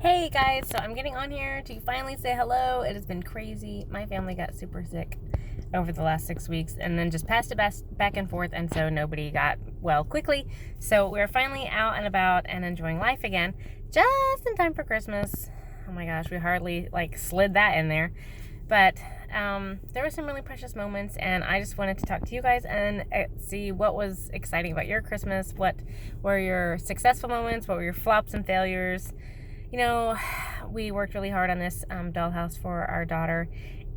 Hey guys, so I'm getting on here to finally say hello. It has been crazy. My family got super sick over the last 6 weeks and then just passed it back and forth, and so nobody got well quickly. So we're finally out and about and enjoying life again, just in time for Christmas. Oh my gosh, we hardly slid that in there. But there were some really precious moments, and I just wanted to talk to you guys and see what was exciting about your Christmas. What were your successful moments? What were your flops and failures? You know, we worked really hard on this dollhouse for our daughter,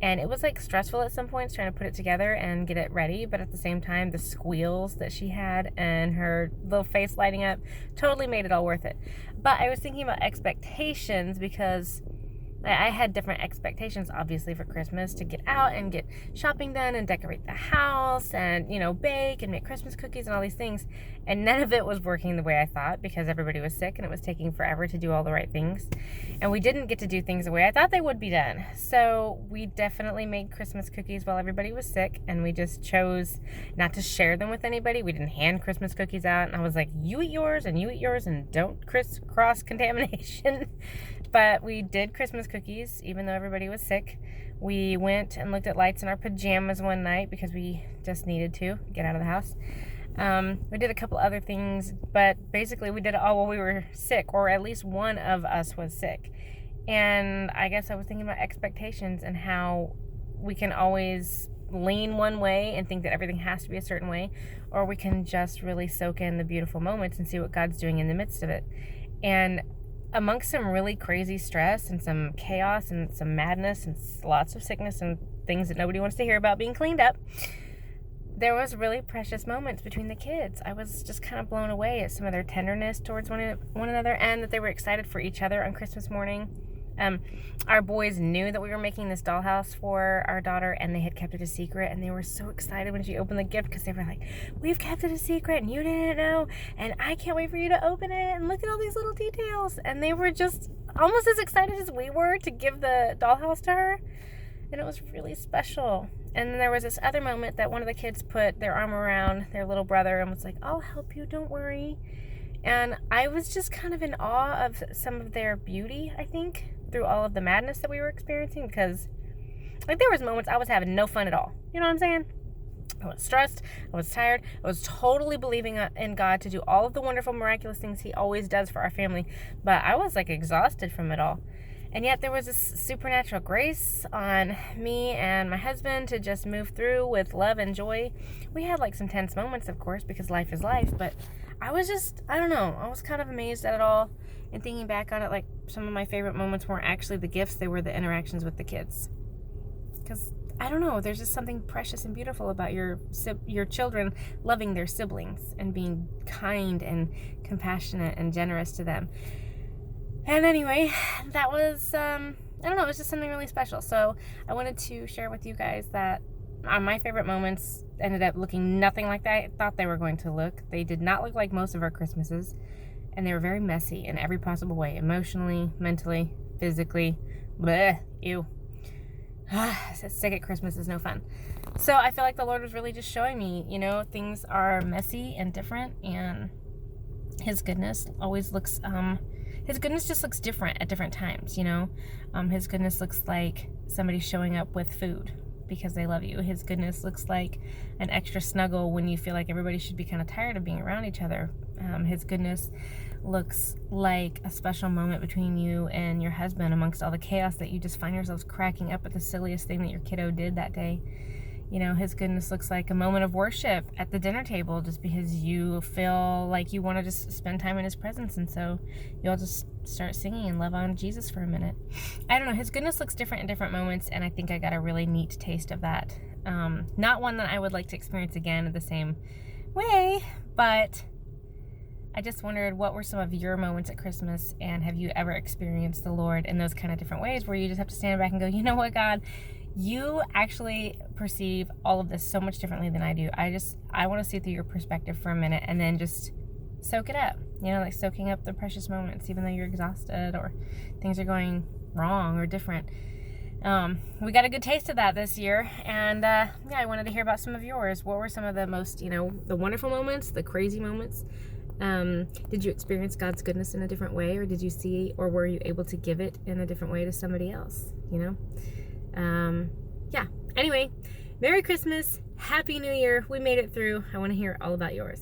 and it was stressful at some points trying to put it together and get it ready, but at the same time, the squeals that she had and her little face lighting up totally made it all worth it. But I was thinking about expectations because I had different expectations, obviously, for Christmas, to get out and get shopping done and decorate the house and, bake and make Christmas cookies and all these things. And none of it was working the way I thought because everybody was sick and it was taking forever to do all the right things. And we didn't get to do things the way I thought they would be done. So we definitely made Christmas cookies while everybody was sick, and we just chose not to share them with anybody. We didn't hand Christmas cookies out. And I was like, you eat yours and don't crisscross contamination. But we did Christmas cookies, even though everybody was sick. We went and looked at lights in our pajamas one night because we just needed to get out of the house. We did a couple other things, but basically we did it all while we were sick, or at least one of us was sick. And I guess I was thinking about expectations and how we can always lean one way and think that everything has to be a certain way, or we can just really soak in the beautiful moments and see what God's doing in the midst of it. And amongst some really crazy stress and some chaos and some madness and lots of sickness and things that nobody wants to hear about being cleaned up, there was really precious moments between the kids. I was just kind of blown away at some of their tenderness towards one another, and that they were excited for each other on Christmas morning. Our boys knew that we were making this dollhouse for our daughter, and they had kept it a secret, and they were so excited when she opened the gift because they were like, we've kept it a secret and you didn't know, and I can't wait for you to open it and look at all these little details. And they were just almost as excited as we were to give the dollhouse to her, and it was really special. And then there was this other moment that one of the kids put their arm around their little brother and was like, I'll help you, don't worry. And I was just kind of in awe of some of their beauty, I think, through all of the madness that we were experiencing, because there was moments I was having no fun at all. You know what I'm saying? I was stressed, I was tired, I was totally believing in God to do all of the wonderful, miraculous things He always does for our family, but I was exhausted from it all. And yet there was this supernatural grace on me and my husband to just move through with love and joy. We had some tense moments, of course, because life is life, but I was just, I don't know, I was kind of amazed at it all. And thinking back on it, some of my favorite moments weren't actually the gifts, they were the interactions with the kids. Because, I don't know, there's just something precious and beautiful about your children loving their siblings and being kind and compassionate and generous to them. And anyway, that was, I don't know, it was just something really special. So I wanted to share with you guys that my favorite moments ended up looking nothing like I thought they were going to look. They did not look like most of our Christmases. And they were very messy in every possible way. Emotionally, mentally, physically. Bleh, ew. Sick at Christmas is no fun. So I feel like the Lord was really just showing me, things are messy and different. And His goodness always looks, His goodness just looks different at different times, His goodness looks like somebody showing up with food because they love you. His goodness looks like an extra snuggle when you feel like everybody should be kind of tired of being around each other. His goodness looks like a special moment between you and your husband amongst all the chaos that you just find yourselves cracking up at the silliest thing that your kiddo did that day. His goodness looks like a moment of worship at the dinner table just because you feel like you want to just spend time in His presence, and so you'll just start singing and love on Jesus for a minute. I don't know, His goodness looks different in different moments, and I think I got a really neat taste of that. Not one that I would like to experience again in the same way, but I just wondered, what were some of your moments at Christmas, and have you ever experienced the Lord in those kind of different ways where you just have to stand back and go, you know what, God, you actually perceive all of this so much differently than I do. I want to see through your perspective for a minute and then just soak it up, soaking up the precious moments, even though you're exhausted or things are going wrong or different. We got a good taste of that this year, and I wanted to hear about some of yours. What were some of the most, the wonderful moments, the crazy moments, Did you experience God's goodness in a different way, or did you see, or were you able to give it in a different way to somebody else? Yeah. Anyway, Merry Christmas, Happy New Year. We made it through. I want to hear all about yours.